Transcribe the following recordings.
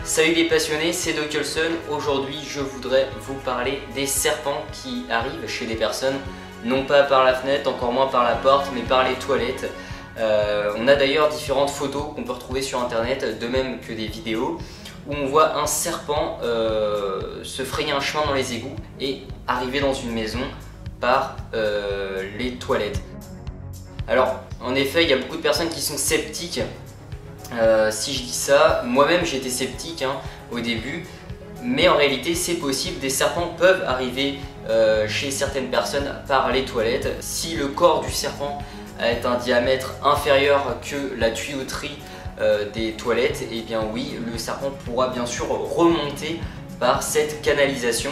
Salut les passionnés, c'est Doc Olson. Aujourd'hui, je voudrais vous parler des serpents qui arrivent chez des personnes, non pas par la fenêtre, encore moins par la porte, mais par les toilettes. On a d'ailleurs différentes photos qu'on peut retrouver sur internet, de même que des vidéos, où on voit un serpent se frayer un chemin dans les égouts et arriver dans une maison par les toilettes. Alors, en effet, il y a beaucoup de personnes qui sont sceptiques. Si je dis ça, moi-même j'étais sceptique au début, mais en réalité c'est possible, des serpents peuvent arriver chez certaines personnes par les toilettes. Si le corps du serpent a un diamètre inférieur que la tuyauterie des toilettes, et bien oui, le serpent pourra bien sûr remonter par cette canalisation.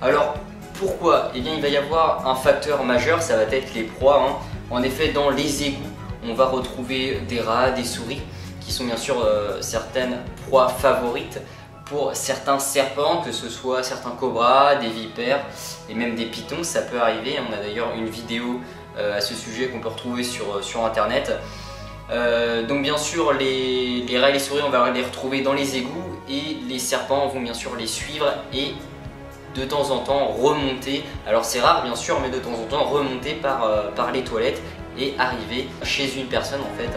Alors pourquoi? Eh bien il va y avoir un facteur majeur, ça va être les proies. En effet, dans les égouts, on va retrouver des rats, des souris, qui sont bien sûr certaines proies favorites pour certains serpents, que ce soit certains cobras, des vipères et même des pythons, ça peut arriver. On a d'ailleurs une vidéo à ce sujet qu'on peut retrouver sur internet. Donc bien sûr les rats et les souris, on va les retrouver dans les égouts, et les serpents vont bien sûr les suivre et de temps en temps remonter, alors c'est rare bien sûr, mais de temps en temps remonter par les toilettes et arriver chez une personne en fait.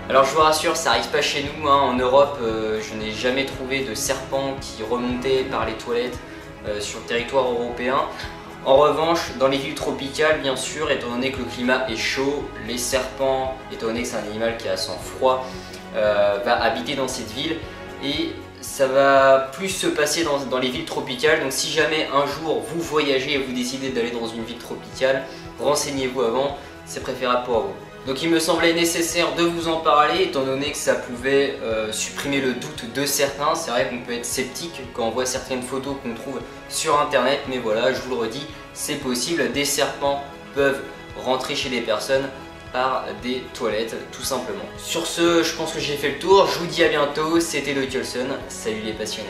Alors je vous rassure, ça n'arrive pas chez nous, en Europe, je n'ai jamais trouvé de serpent qui remontait par les toilettes sur le territoire européen. En revanche, dans les villes tropicales, bien sûr, étant donné que le climat est chaud, les serpents, étant donné que c'est un animal qui a sang froid, va habiter dans cette ville, et ça va plus se passer dans les villes tropicales. Donc si jamais un jour vous voyagez et vous décidez d'aller dans une ville tropicale, renseignez-vous avant, c'est préférable pour vous. Donc il me semblait nécessaire de vous en parler, étant donné que ça pouvait supprimer le doute de certains. C'est vrai qu'on peut être sceptique quand on voit certaines photos qu'on trouve sur internet, mais voilà, je vous le redis, c'est possible. Des serpents peuvent rentrer chez des personnes par des toilettes, tout simplement. Sur ce, je pense que j'ai fait le tour. Je vous dis à bientôt, c'était Doc Olson. Salut les passionnés.